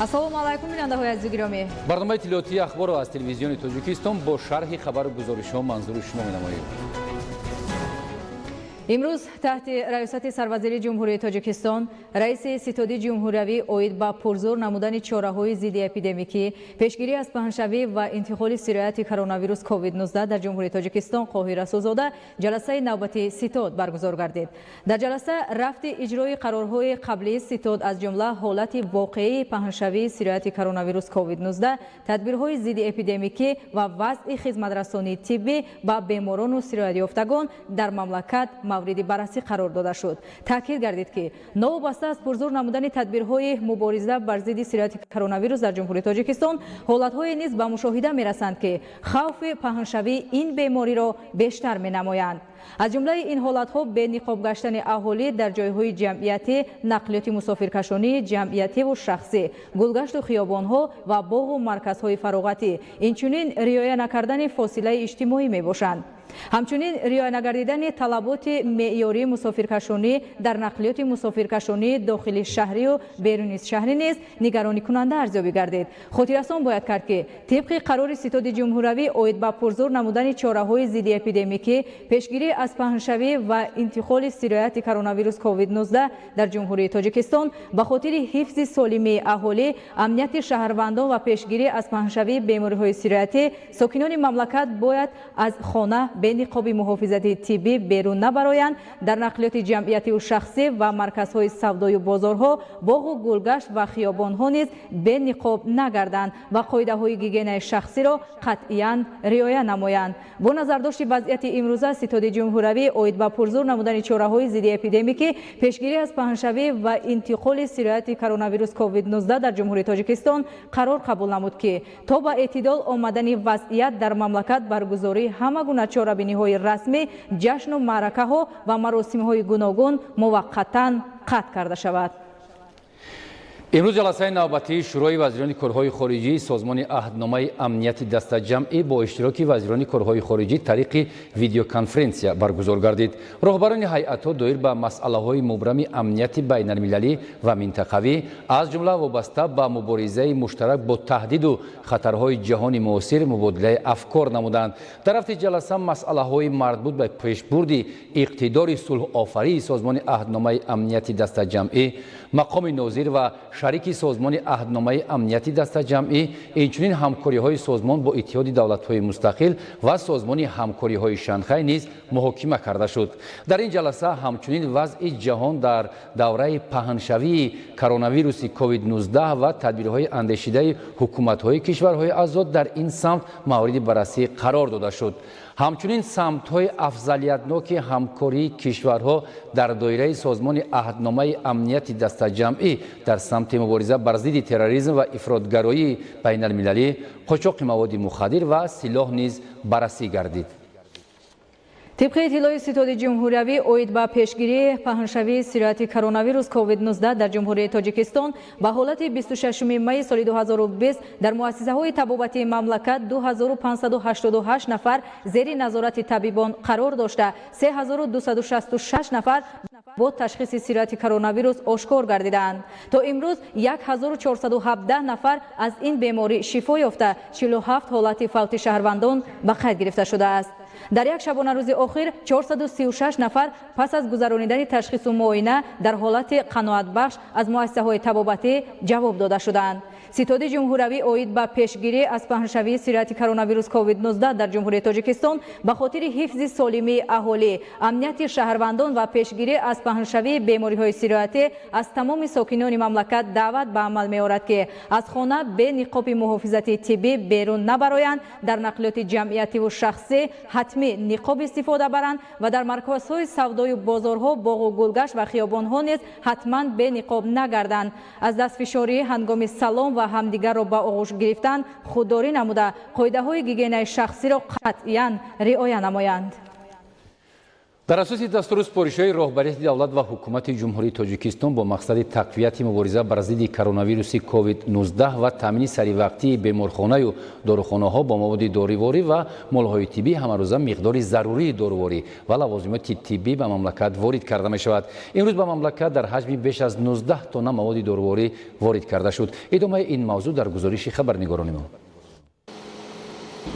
ассалому алайкум бинандаҳои азизи гиромӣ. барномаи тилоотии ахборо аз телевизиони Тоҷикистон бо шарҳи хабару гузоришҳо манзури шумо менамоем. имрӯз таҳти раёсати сарвазири ҷумҳурии Тоҷикистон раиси ситоди ҷумҳуриявӣ оид ба пурзур намудани чораҳои зидди эпидемикӣ, пешгирӣ аз паҳншавӣ ва интиқоли сирояти коронавирус COVID-19 дар ҷумҳурии Тоҷикистон Қоҳир Расӯзода ҷаласаи навбати ситод баргузор гардид. Дар ҷаласа рафти иҷрои қарорҳои қаблии ситод аз ҷумла ҳолати воқеии паҳншавии сирояти коронавирус COVID-19, тадбирҳои зидди эпидемикӣ ва вазъи хизматрасонии тиббӣ ба беморону сироятёфтагон дар мамлакат мавриди баррасӣ қарор дода шуд. таъкид гардид ки новобаста аз пурзур намудани тадбирҳои мубориза бар зидди сирояти коронавирус дар ҷумҳурии Тоҷикистон ҳолатҳое низ ба мушоҳида мерасанд ки хавфи паҳншавии ин бемориро бештар менамоянд. аз ҷумлаи ин ҳолатҳо бениқоб гаштани аҳолӣ дар ҷойҳои ҷамъиятӣ, нақлиёти мусофиркашонӣ ҷамъиятиву шахсӣ, гулгашту хиёбонҳо ва боғу марказҳои фароғатӣ, инчунин риоя накардани фосилаи иҷтимоӣ мебошанд. ҳамчунин риоя нагардидани талаботи меъёрии мусофиркашонӣ дар нақлиёти мусофиркашонии дохили шаҳрию беруни шаҳрӣ низ нигаронкунанда арзёбӣ гардид. хотиррасон бояд кард ки тибқи қарори ситоди ҷумҳуриявӣ оид ба пурзур намудани чораҳои зидди эпидемикӣ, пешгирӣ аз паҳншавӣ ва интиқоли сирояти коронавирус COVID-19 дар ҷумҳурии Тоҷикистон ба хотири ҳифзи солимии аҳолӣ, амнияти шаҳрвандон ва пешгирӣ аз паҳншавии бемориҳои сироятӣ, сокинони мамлакат бояд аз хона бе ниқоби муҳофизати тиббӣ берун набароянд, дар нақлиёти ҷамъиятиву шахсӣ ва марказҳои савдою бозорҳо, боғу гулгашт ва хиёбонҳо низ бе ниқоб нагарданд ва қоидаҳои гигиенаи шахсиро қатъиян риоя намоянд. бо назардошти вазъияти имрӯза ситоди ҷумҳуриявӣ оид ба пурзур намудани чораҳои зидди эпидемикӣ, пешгирӣ аз паҳншавӣ ва интиқоли сирояти коронавирус COVID-19 дар ҷумҳурии Тоҷикистон қарор қабул намуд ки то ба эътидол омадани вазъият дар мамлакат баргузории ҳама гуна чорабиниҳои расмӣ, ҷашну маъракаҳо ва маросимҳои гуногун муваққатан қатъ карда шавад. имрӯз ҷаласаи навбатии шӯрои вазирони корҳои хориҷӣ созмони аҳдномаи амнияти дастаҷамъӣ бо иштироки вазирони корҳои хориҷӣ тариқи видеоконференсия баргузор гардид. роҳбарони ҳайъатҳо доир ба масъалаҳои мубрами амнияти байналмилалӣ ва минтақавӣ, аз ҷумла вобаста ба муборизаи муштарак бо таҳдиду хатарҳои ҷаҳони муосир мубодилаи афкор намуданд. дар рафти ҷаласа масъалаҳои марбут ба пешбурди иқтидори сулҳофарии созмони аҳдномаи амнияти дастаҷамъӣ, мақоми нозир ва шарики созмони аҳдномаи амнияти дастаҷамъӣ, инчунин ҳамкориҳои созмон бо иттиҳоди давлатҳои мустақил ва созмони ҳамкориҳои Шанхай низ муҳокима карда шуд. дар ин ҷаласа ҳамчунин вазъи ҷаҳон дар давраи паҳншавии коронавируси COVID-19 ва тадбирҳои андешидаи ҳукуматҳои кишварҳои азод дар ин самт мавриди баррасӣ қарор дода шуд. ҳамчунин самтҳои афзалиятноки ҳамкории кишварҳо дар доираи созмони аҳдномаи амнияти дастаҷамъӣ дар самти мубориза бар зидди терроризм ва ифротгароии байналмилалӣ, қочоқи маводи мухаддир ва силоҳ низ баррасӣ гардид. тибқи иттилои ситоди ҷумҳуриявӣ оид ба пешгирии паҳншавии сирояти коронавирус COVID-19 дар ҷумҳурии Тоҷикистон ба ҳолати 26 майи соли 2020 дар муассисаҳои табобатии мамлакат 2588 нафар зери назорати табибон қарор дошта 3266 нафар бо ташхиси сирояти коронавирус ошкор гардиданд. то имрӯз 1417 нафар аз ин беморӣ шифо ёфта, 47 ҳолати фавти шаҳрвандон ба қайд гирифта шудааст. дар як шабонарӯзи охир 436 нафар пас аз гузарондани ташхису муоина дар ҳолати қаноатбахш аз муассисаҳои табобатӣ ҷавоб дода шуданд. ситоди ҷумҳуриявӣ оид ба пешгирӣ аз паҳншавии сирояти коронавирус COVID-19 дар ҷумҳурии Тоҷикистон ба хотири ҳифзи солимии аҳолӣ, амнияти шаҳрвандон ва пешгирӣ аз паҳншавии бемориҳои сироятӣ аз тамоми сокинони мамлакат даъват ба амал меорад ки аз хона бе ниқоби муҳофизати тиббӣ берун набароянд, дар нақлиёти ҷамъиятиву шахсӣ ҳатмӣ ниқоб истифода баранд ва дар марказҳои савдою бозорҳо, боғу гулгашт ва хиёбонҳо низ ҳатман бе ниқоб нагарданд. аз дастфишорӣ ҳангоми салом ва ҳамдигарро ба оғӯш гирифтан худдорӣ намуда, қоидаҳои гигиенаи шахсиро қатъиян риоя намоянд. дар асоси дастури супоришҳои роҳбарияти давлат ва ҳукумати ҷумҳурии тоҷикистон бо мақсади тақвияти мубориза бар зидди коронавируси COVID-19 ва таъмини саривақтии беморхонаю дорухонаҳо бо маводи дориворӣ ва молҳои тиббӣ ҳамарӯза миқдори зарурии доруворӣ ва лавозимоти тиббӣ ба мамлакат ворид карда мешавад. имрӯз ба мамлакат дар ҳаҷми беш аз 19 тонна маводи доруворӣ ворид карда шуд. идомаи ин мавзӯъ дар гузориши хабарнигорони мо.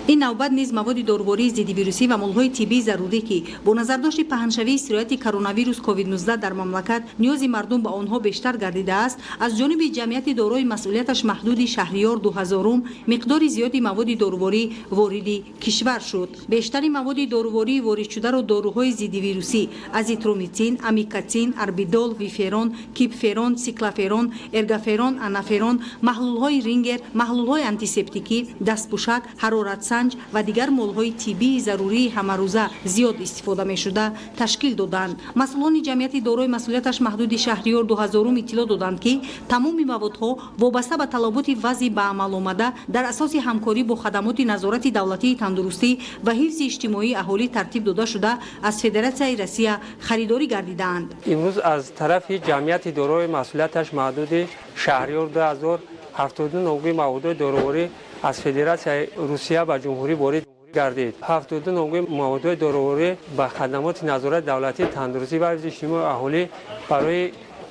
ин навбат низ маводи дорувории зиддивирусӣ ва молҳои тиббии зарурӣ ки бо назардошти паҳншавии сирояти коронавирус COVID-19 дар мамлакат ниёзи мардум ба онҳо бештар гардидааст, аз ҷониби ҷамъияти дорои масъулияташ маҳдуди Шаҳриёр 2000 миқдори зиёди маводи доруворӣ вориди кишвар шуд. бештари маводи дорувории воридшударо доруҳои зиддивирусӣ азитромитсин, амикатсин, арбидол, виферон, кипферон, циклоферон, эргаферон, анаферон, маҳлулҳои рингер, маҳлулҳои антисептикӣ, дастпӯшак, ҳароратсанҷ ва дигар молҳои тиббии зарурии ҳамарӯза зиёд истифода мешуда ташкил доданд. масъулони ҷамъияти дорои масъулияташ маҳдуди Шаҳриёр 2000 иттилоъ доданд ки тамоми маводҳо вобаста ба талаботи вазъи ба амаломада дар асоси ҳамкорӣ бо хадамоти назорати давлатии тандурустӣ ва ҳифзи иҷтимоии аҳолӣ тартиб дода шуда аз Федератсияи Россия харидорӣ гардидаанд. имрӯз аз тарафи ҷамъияти дорои масъулияташ маҳдуди Шаҳриёр 2000 79 маводҳои доруворӣ аз Федератсияи Русия ба ҷумҳурӣ ворид гардид. 79 маводҳои доруворӣ ба хадамоти назорати давлатии тандурустӣ ва ҳифзи иҷтимоии аҳолӣ барои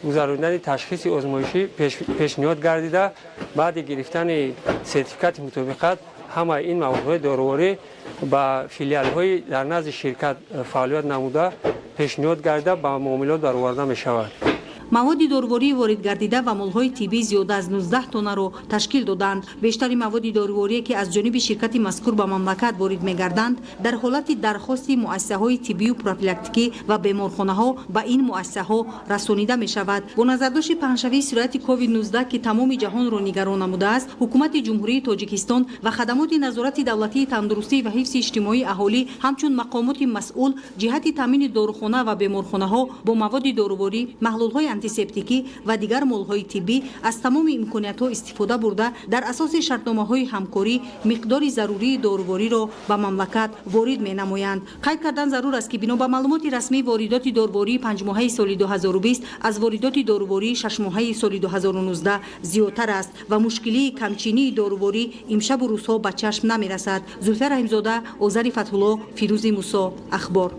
гузарондани ташхиси озмоишӣ пешниҳод гардида, баъди гирифтани сертификати мутобиқат ҳамаи ин маводҳои доруворӣ ба филиалҳои дар назди ширкат фаъолият намуда пешниҳод гардида ба муомилот бароварда мешавад. маводи дорувории воридгардида ва молҳои тиббӣ зиёда аз 19 тоннаро ташкил доданд. бештари маводи доруворие ки аз ҷониби ширкати мазкур ба мамлакат ворид мегарданд дар ҳолати дархости муассисаҳои тиббию профилактикӣ ва беморхонаҳо ба ин муассисаҳо расонида мешавад. бо назардошти паҳншавии сирояти COVID-19 ки тамоми ҷаҳонро нигарон намудааст, ҳукумати ҷумҳурии тоҷикистон ва хадамоти назорати давлатии тандурустӣ ва ҳифзи иҷтимоии аҳолӣ ҳамчун мақомоти масъул ҷиҳати таъмини дорухона ва беморхонаҳо бо маводи доруворӣ, маҳлулҳои антисептикӣ ва дигар молҳои тиббӣ аз тамоми имкониятҳо истифода бурда дар асоси шартномаҳои ҳамкорӣ миқдори зарурии дорувориро ба мамлакат ворид менамоянд. қайд кардан зарур аст ки бино ба маълумоти расмии воридоти дорувории панҷмоҳаи соли 2020 аз воридоти дорувории шашмоҳаи соли 2019 зиёдтар аст ва мушкилии камчинии доруворӣ имшабу рӯзҳо ба чашм намерасад. Зульфия Раҳимзода, Озари Фатҳулло, Фирӯзи Мусо, Ахбор.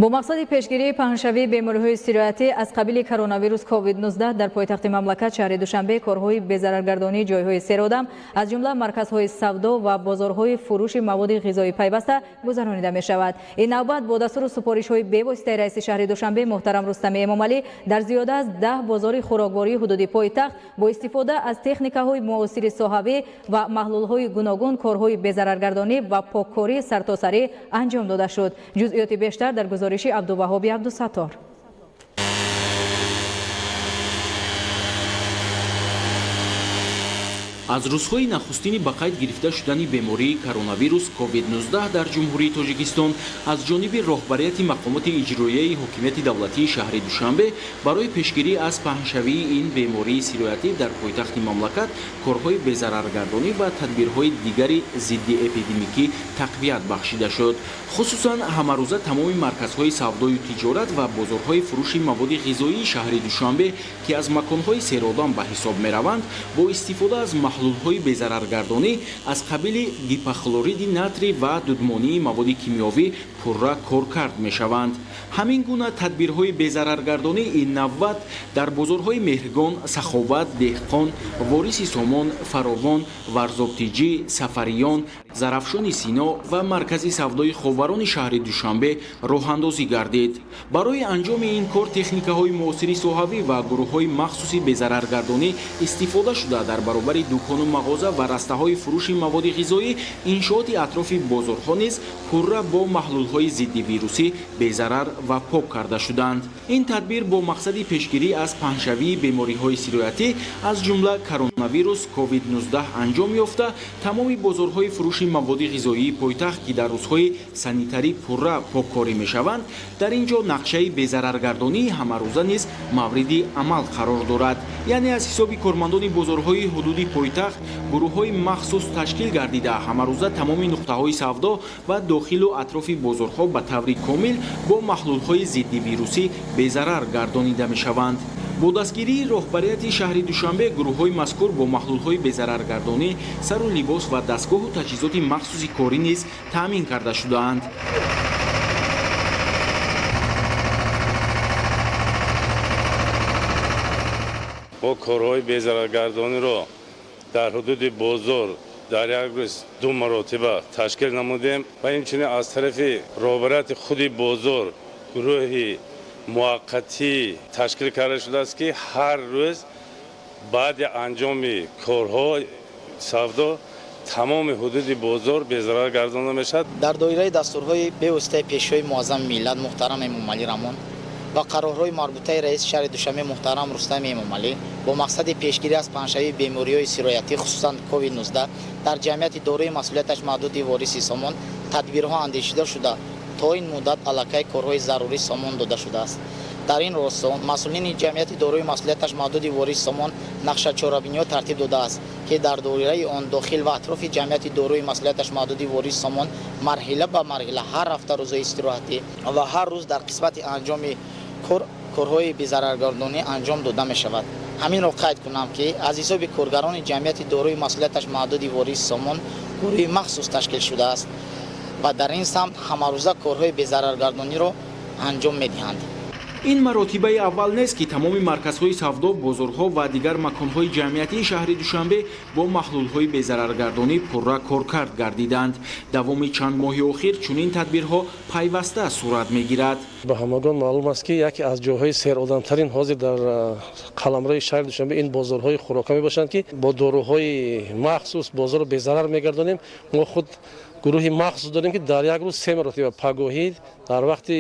бо мақсади пешгирии паҳншавии бемориҳои сироятӣ аз қабили коронавирус COVID-19 дар пойтахти мамлакат шаҳри Душанбе корҳои безараргардонии ҷойҳои серодам аз ҷумла марказҳои савдо ва бозорҳои фурӯши маводи ғизоӣ пайваста гузаронида мешавад. ин навбат бо дастури супоришҳои бевоситаи раиси шаҳри Душанбе муҳтарам Рустами Эмомалӣ дар зиёда аз 10 бозори хӯроквории ҳудуди пойтахт бо истифода аз техникаҳои муосири соҳавӣ ва маҳлулҳои гуногун корҳои безараргардонӣ ва поккории сартосарӣ анҷом дода шуд. ҷузъиёти бештар дар гузориши Абдуваҳоби Абдусаттор. аз рӯзҳои нахустини ба қайд гирифта шудани бемории коронавирус COVID-19 дар ҷумҳурии Тоҷикистон аз ҷониби роҳбарияти мақомоти иҷроияи ҳокимияти давлатии шаҳри Душанбе барои пешгирӣ аз паҳншавии ин бемории сироятӣ дар пойтахти мамлакат корҳои безараргардонӣ ва тадбирҳои дигари зидди эпидемикӣ тақвият бахшида шуд. хусусан ҳамарӯза тамоми марказҳои савдою тиҷорат ва бозорҳои фурӯши маводи ғизоии шаҳри Душанбе ки аз маконҳои серодам ба ҳисоб мераванд бо истифода аз маҳлулҳои безараргардонӣ аз қабили гипохлориди натрий ва дудмонии маводи кимиёвӣ пурра коркард мешаванд. ҳамин гуна тадбирҳои безараргардонӣ ин навбат дар бозорҳои Меҳригон, Саховат, Деҳқон, Вориси Сомон, Фаровон, Варзобтиҷӣ, Сафариён, Зарафшони Сино ва маркази савдои ховарони шаҳри Душанбе роҳандозӣ гардид. барои анҷоми ин кор техникаҳои муосири соҳавӣ ва гурӯҳҳои махсуси безараргардонӣ истифода шуда дар баробари дукону мағоза ва растаҳои фурӯши маводи ғизоӣ иншооти атрофи бозорҳо низ пурра бо маҳлулҳои зидди вирусӣ безарар ва пок карда шуданд. ин тадбир бо мақсади пешгирӣ аз паҳншавии бемориҳои сироятӣ аз ҷумла коронавирус COVID-19 анҷом ёфта тамоми бозорҳои фурӯши фурӯши маводи ғизоии пойтахт ки дар рӯзҳои санитарӣ пурра поккорӣ мешаванд, дар ин ҷо нақшаи безараргардонии ҳамарӯза низ мавриди амал қарор дорад. яъне аз ҳисоби кормандони бозорҳои ҳудуди пойтахт гурӯҳҳои махсус ташкил гардида ҳамарӯза тамоми нуқтаҳои савдо ва дохилу атрофи бозорҳо ба таври комил бо маҳлулҳои зидди вирусӣ безарар гардонида мешаванд. бо дастгирии роҳбарияти шаҳри Душанбе гурӯҳҳои мазкур бо маҳлулҳои безараргардонӣ сару либос ва дастгоҳу таҷҳизоти махсуси корӣ низ таъмин карда шудаанд. мо корҳои безараргардониро дар ҳудуди бозор дар як рӯз 2 маротиба ташкил намудем ва инчунин аз тарафи роҳбарияти худи бозор гурӯҳи муваққатӣ ташкил карда шудааст ки ҳар рӯз баъди анҷоми корҳои савдо тамоми ҳудуди бозор безарар гардонда мешавад. дар доираи дастурҳои бевоситаи пешшои муаззами миллат муҳтарам Эмомалӣ Рамон ва қарорҳои марбутаи раиси шаҳри Душанбе муҳтарам Рустами Эмомалӣ бо мақсади пешгирӣ аз паҳншавии бемориҳои сироятӣ хусусан COVID-19 дар ҷамъияти дорои масъулияташ маҳдуди вориси Сомон тадбирҳо андешида шуда то ин муддат аллакай корҳои зарурӣ Сомон дода шудааст. дар ин росто масъулини ҷамъияти дорои масъулияташ маҳдуди вориси Сомон нақша чорабиниҳо тартиб додааст ки дар доираи он дохил ва атрофи ҷамъияти дорои масъулияташ маҳдуди вориси Сомон марҳила ба марҳила ҳар ҳафта рӯзаи истироҳатӣ ва ҳар рӯз дар қисмати анҷоми корҳои безараргардонӣ анҷом дода мешавад. ҳаминро қайд кунам ки аз ҳисоби коргарони ҷамъияти дорои масъулияташ маҳдуди вориси Сомон гурӯҳи махсус ташкил шудааст ва дар ин самт ҳамарӯза корҳои безараргардониро анҷом медиҳанд. ин маротибаи аввал нест ки тамоми марказҳои савдо, бозорҳо ва дигар маконҳои ҷамъиятии шаҳри Душанбе бо маҳлулҳои безараргардонӣ пурра коркард гардиданд. давоми чанд моҳи охир чунин тадбирҳо пайваста сурат мегирад. ба ҳамагон маълум аст ки яке аз ҷойҳои серодамтарин ҳозир дар қаламрои шаҳри Душанбе ин бозорҳои хӯрока мебошанд ки бо дороҳои махсус бозорро безарар мегардонем. мо худ гурӯҳи махсус дорем ки дар як рӯз 3 маротиба пагоҳӣ дар вақти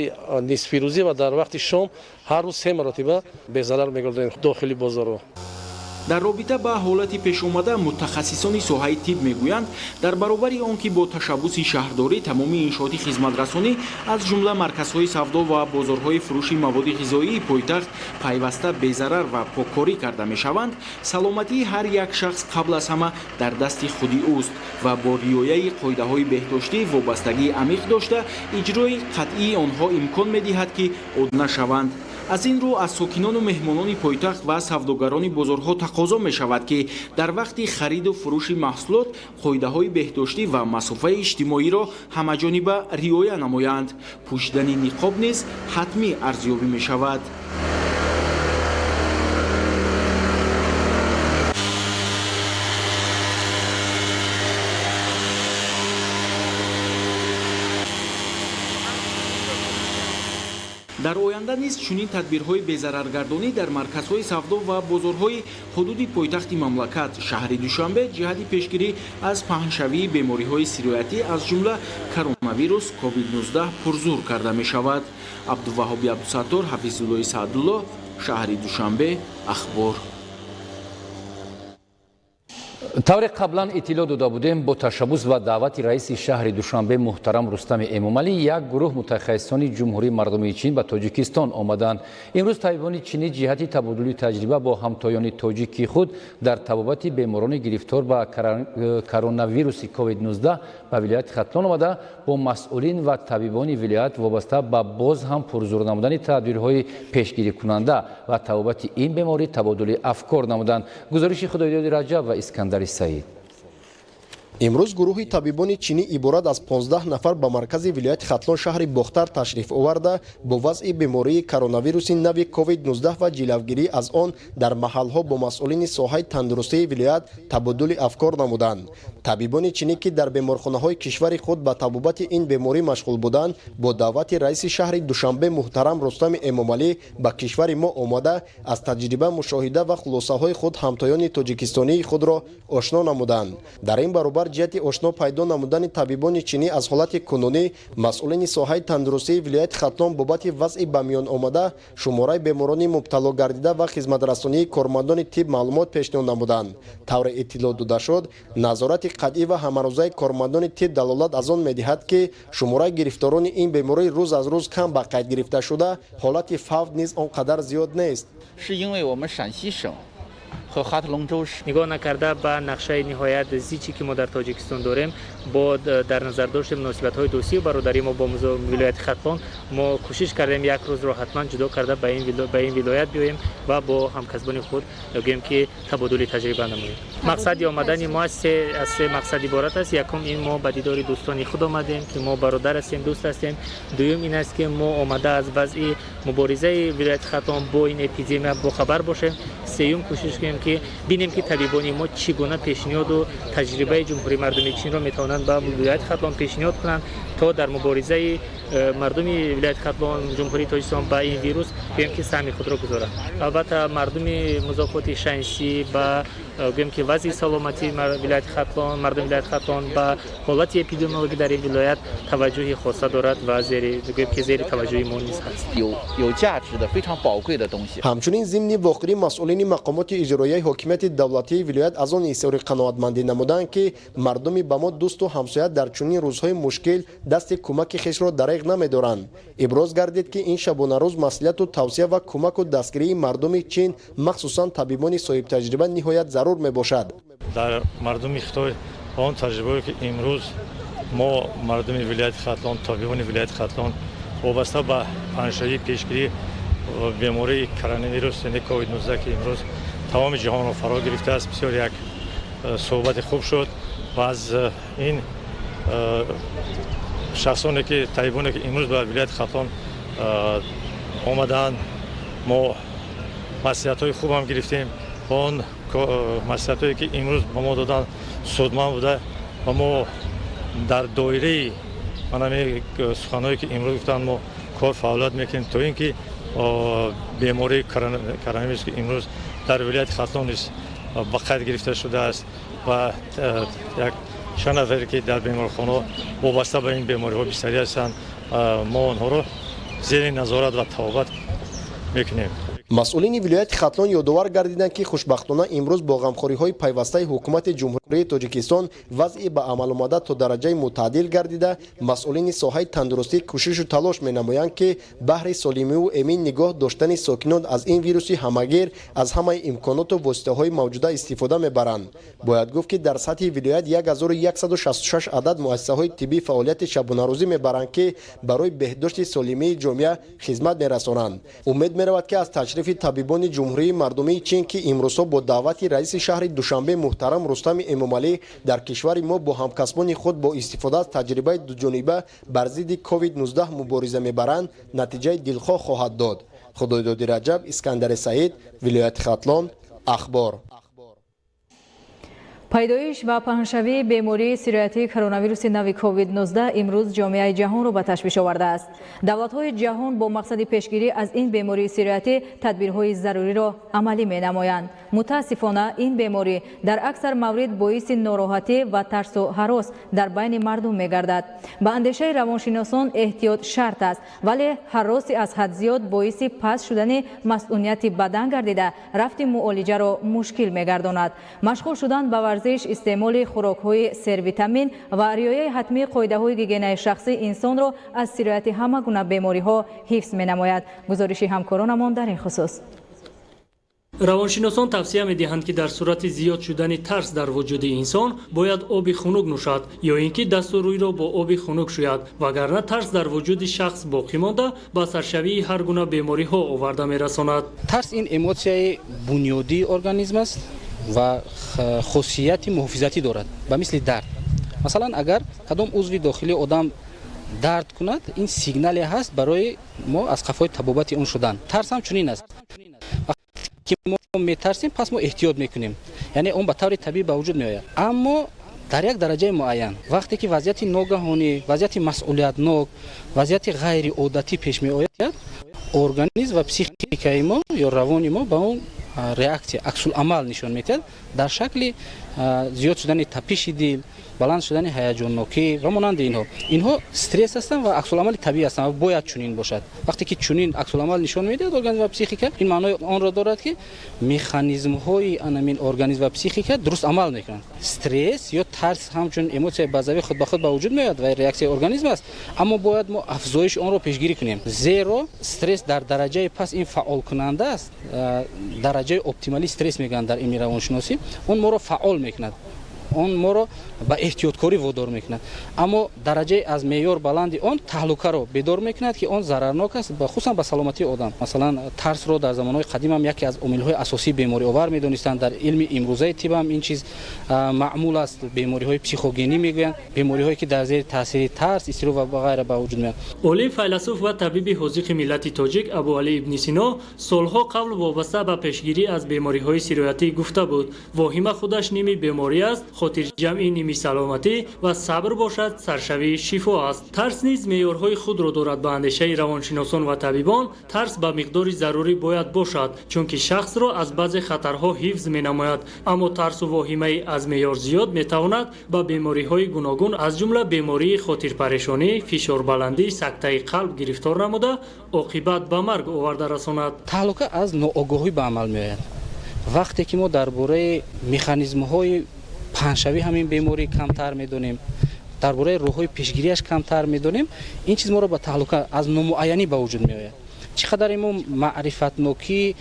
нисфирӯзӣ ва дар вақти шом ҳар рӯз 3 маротиба безарар мегардонем дохили бозорро. дар робита ба ҳолати пешомада мутахассисони соҳаи тиб мегӯянд дар баробари он ки бо ташаббуси шаҳрдорӣ тамоми иншооти хизматрасонӣ аз ҷумла марказҳои савдо ва бозорҳои фурӯши маводи ғизоии пойтахт пайваста безарар ва поккорӣ карда мешаванд, саломатии ҳар як шахс қабл аз ҳама дар дасти худи ӯст ва бо риояи қоидаҳои беҳдоштӣ вобастагии амиқ дошта иҷрои қатъии онҳо имкон медиҳад ки одна шаванд. аз ин рӯ аз сокинону меҳмонони пойтахт ва савдогарони бозорҳо тақозо мешавад ки дар вақти хариду фурӯши маҳсулот қоидаҳои беҳдоштӣ ва масофаи иҷтимоиро ҳамаҷониба риоя намоянд. пӯшидани ниқоб низ ҳатмӣ арзёбӣ мешавад. дар оянда низ чунин тадбирҳои безараргардонӣ дар марказҳои савдо ва бозорҳои ҳудуди пойтахти мамлакат шаҳри Душанбе ҷиҳати пешгирӣ аз паҳншавии бемориҳои сироятӣ аз ҷумла коронавирус COVID-19 пурзур карда мешавад. Абдуваҳоби Абдусаттор, Ҳафизуллои Саъдулло, шаҳри Душанбе, ахбор. тавре қаблан иттилоъ дода будем, бо ташаббус ва даъвати раиси шаҳри Душанбе муҳтарам Рустами Эмомалӣ як гурӯҳ мутахассисони ҷумҳурии мардумии Чин ба Тоҷикистон омаданд. имрӯз табибони чинӣ ҷиҳати табодули таҷриба бо ҳамтоёни тоҷики худ дар табобати беморони гирифтор ба коронавируси COVID-19 ба вилояти Хатлон омада, бо масъулин ва табибони вилоят вобаста ба боз ҳам пурзур намудани тадбирҳои пешгирикунанда ва табобати ин беморӣ табодули афкор намуданд. гузориши Худоёди Раҷаб ва Искандари Саид. имрӯз гурӯҳи табибони чинӣ иборат аз 15 нафар ба маркази вилояти Хатлон шаҳри Бохтар ташриф оварда бо вазъи бемории коронавируси нави COVID-19 ва ҷилавгирӣ аз он дар маҳалҳо бо масъулини соҳаи тандурустии вилоят табодули афкор намуданд. табибони чинӣ ки дар беморхонаҳои кишвари худ ба табобати ин беморӣ машғул буданд, бо даъвати раиси шаҳри Душанбе муҳтарам Рустами Эмомалӣ ба кишвари мо омада аз таҷриба, мушоҳида ва хулосаҳои худ ҳамтоёни тоҷикистонии худро ошно намуданд. дар ин баробар ҷиҳати ошно пайдо намудани табибони чинӣ аз ҳолати кунунӣ, масъулини соҳаи тандурустии вилояти Хатлон бобати вазъи ба миён омада шумораи беморони мубтало гардида ва хизматрасонии кормандони тиб маълумот пешниҳод намуданд. тавре иттилоъ дода шуд, назорати қатъӣ ва ҳамарӯзаи кормандони тиб далолат аз он медиҳад ки шумораи гирифторони ин беморӣ рӯз аз рӯз кам ба қайд гирифта шуда, ҳолати фавт низ он қадар зиёд нест. нигоҳ накарда ба нақшаи ниҳоят зичи ки мо дар тоҷикистон дорем, бо дар назар дошти муносибатҳои дӯстию бародарӣ мо бо вилояти Хатлон, мо кӯшиш кардем як рӯзро ҳатман ҷудо карда ба ин вилоят биёем ва бо ҳамкасбони худ гӯем ки табодули таҷриба намоем. мақсади омадани мо аз се мақсад иборат аст. якум ин мо ба дидори дӯстони худ омадем ки мо бародар ҳастем, дӯст ҳастем. дуюм ин аст ки мо омада аз вазъи муборизаи вилояти Хатлон бо ин эпидемия бохабар бошем. сеюм кӯшиш кунем ки бинем ки табибони мо чӣ гуна пешниҳоду таҷрибаи ҷумҳурии мардуми Чинро метавонанд ба вилояти Хатлон пешниҳод кунанд то дар муборизаи мардуми вилояти Хатлон, ҷумҳурии Тоҷикистон ба ин вирус гӯем ки саҳми худро гузоранд. албатта мардуми музофоти шайнсӣ ба гӯем ки вазъи саломатии вилояти Хатлон, мардуми вилояти Хатлон ба ҳолати эпидемиологӣ дар ин вилоят таваҷҷӯҳи хоса дорад ва гӯем ки зери таваҷҷӯҳи мо низ ҳаст. ҳамчунин зимни вохӯрӣ масъулини мақомоти иҷроияи ҳокимияти давлатии вилоят аз он изҳори қаноатмандӣ намуданд ки мардуми ба мо дӯсту ҳамсоя дар чунин рӯзҳои мушкил дасти кӯмаки хешро дареғ намедоранд. иброз гардид ки ин шабонарӯз маслиҳату тавсия ва кӯмаку дастгирии мардуми чин, махсусан табибони соҳибтаҷриба ниҳоят зарур мебошад. дар мардуми Хитой он таҷрибае ки имрӯз мо мардуми вилояти Хатлон, табибони вилояти Хатлон вобаста ба паҳншавии пешгирӣ бемории коронавирус яъне COVID-19 ки имрӯз тамоми ҷаҳонро фаро гирифтааст, бисёр як суҳбати хуб шуд ва аз ин шахсоне ки табибоне ки имрӯз ба вилояти Хатлон омадаанд, мо маслиҳатҳои хубам гирифтем. он маслиҳатҳое ки имрӯз ба мо доданд судманд буда ва мо дар доираи манаме суханҳое ки имрӯз гуфтанд мо кор фаъолият мекунем то ин ки бемории коронавирус ки имрӯз дар вилояти Хатлон низ ба қайд гирифта шудааст ва як чанд нафаре ки дар беморхонаҳо вобаста ба ин бемориҳо бистарӣ ҳастанд, мо онҳоро зери назорат ва табобат мекунем. масъулини вилояти Хатлон ёдовар гардиданд ки хушбахтона имрӯз бо ғамхориҳои пайвастаи ҳукумати ҷумҳурии Тоҷикистон вазъи ба амаломада то дараҷаи мутаъддил гардида, масъулини соҳаи тандурустӣ кӯшишу талош менамоянд ки баҳри солимиву эмин нигоҳ доштани сокинон аз ин вируси ҳамагир аз ҳамаи имконоту воситаҳои мавҷуда истифода мебаранд. бояд гуфт ки дар сатҳи вилоят 1166 адад муассисаҳои тиббӣ фаъолияти шабонарӯзӣ мебаранд ки барои беҳдошти солимии ҷомеа хизмат мерасонанд. умед меравад ки аз ташрифи табибони ҷумҳурии мардумии Чин ки имрӯзҳо бо даъвати раиси шаҳри Душанбе муҳтарам Рустами Эмомалӣ дар кишвари мо бо ҳамкасбони худ бо истифода аз таҷрибаи дуҷониба бар зидди COVID-19 мубориза мебаранд, натиҷаи дилхоҳ хоҳад дод. худоидоди Раҷаб, Искандари Саид, вилояти Хатлон, ахбор. пайдоиш ва паҳншавии бемории сироятии коронавируси нави COVID-19 имрӯз ҷомеаи ҷаҳонро ба ташвиш овардааст. давлатҳои ҷаҳон бо мақсади пешгирӣ аз ин бемории сироятӣ тадбирҳои заруриро амалӣ менамоянд. мутаассифона ин беморӣ дар аксар маврид боиси нороҳатӣ ва тарсу ҳарос дар байни мардум мегардад. ба андешаи равоншиносон эҳтиёт шарт аст, вале ҳароси аз ҳад зиёд боиси паст шудани масъунияти бадан гардида рафти муолиҷаро мушкил мегардонад. машғул шудан ба варзиш, истеъмоли хӯрокҳои сервитамин ва риояи ҳатмии қоидаҳои гигиенаи шахсӣ инсонро аз сирояти ҳама гуна бемориҳо ҳифз менамояд. гузориши ҳамкоронамон дар ин хусус. равоншиносон тавсия медиҳанд ки дар сурати зиёд шудани тарс дар вуҷуди инсон бояд оби хунук нӯшад ё ин ки дасту рӯйро бо оби хунук шӯяд, вагарна тарс дар вуҷуди шахс боқӣ монда ба саршавии ҳар гуна бемориҳо оварда мерасонад. тарс ин эмоцияи бунёдии организм аст ва хусусияти муҳофизатӣ дорад ба мисли дард. масалан агар кадом узви дохилии одам дард кунад, ин сигнале ҳаст барои мо аз қафои табобати он шудан. тарс ҳам чунин аст. вақте ки мо метарсем, пас мо эҳтиёт мекунем, яъне он ба таври табиӣ ба вуҷуд меояд. аммо дар як дараҷаи муайян вақте ки вазъияти ногаҳонӣ, вазъияти масъулиятнок, вазъияти ғайриодатӣ пеш меояд, организм ва психикаи мо ё равони мо ба он реакция аксуламал нишон медиҳад дар шакли зиёд шудани тапиши дил, баланд шудани ҳаяҷоннокӣ ва монанди инҳо стресс ҳастанд ва аксуламали табиӣ ҳастанд ва бояд чунин бошад. вақте ки чунин аксуламал нишон медиҳад организм ва психика, ин маънои онро дорад ки механизмҳои анамин организм ва психика дуруст амал мекунанд. стресс ё тарс ҳамчун эмоцияи баъзавӣ худ ба худ ба вуҷуд меояд ва реаксияи организм аст, аммо бояд мо афзоиши онро пешгирӣ кунем. зеро стресс дар дараҷаи паст ин фаъолкунанда аст. дараҷаи оптимали стресс мегӯянд дар илми равоншиносӣ. Он моро фаъол мекунад, он моро ба эҳтиёткорӣ водор мекунад, аммо дараҷаи аз меъёр баланди он таҳлукаро бедор мекунад ки он зарарнок аст, хусусан ба саломатии одам. масалан тарсро дар замонҳои қадим ҳам яке аз омилҳои асосии бемориовар медонистанд. дар илми имрӯзаи тиб ҳам ин чиз маъмул аст. бемориҳои психогенӣ мегӯянд, бемориҳое ки дар зери таъсири тарс, изтироб ва ғайра ба вуҷуд меоянд. олӣ файласуф ва табиби ҳозиқи миллати тоҷик Абуалӣ ибни Сино солҳо қабл вобаста ба пешгирӣ аз бемориҳои сироятӣ гуфта буд: воҳима худаш ними беморӣ аст, хотирҷамъӣ ними саломатӣ ва сабр бошад саршавии шифо аст. тарс низ меъёрҳои худро дорад. ба андешаи равоншиносон ва табибон тарс ба миқдори зарурӣ бояд бошад, чунки шахсро аз баъзе хатарҳо ҳифз менамояд. аммо тарсу воҳимаи аз меъёр зиёд метавонад ба бемориҳои гуногун аз ҷумла бемории хотирпарешонӣ, фишорбаландӣ, сактаи қалб гирифтор намуда оқибат ба марг оварда расонад. таҳлука аз ноогоҳӣ ба амал меояд. вақте ки мо дар бораи механизмҳои паҳншавии ҳамин беморӣ камтар медонем, дар бораи роҳҳои пешгириаш камтар медонем, ин чиз моро ба таҳлука аз номуайянӣ ба вуҷуд меояд. чӣ қадар мо маърифатнокии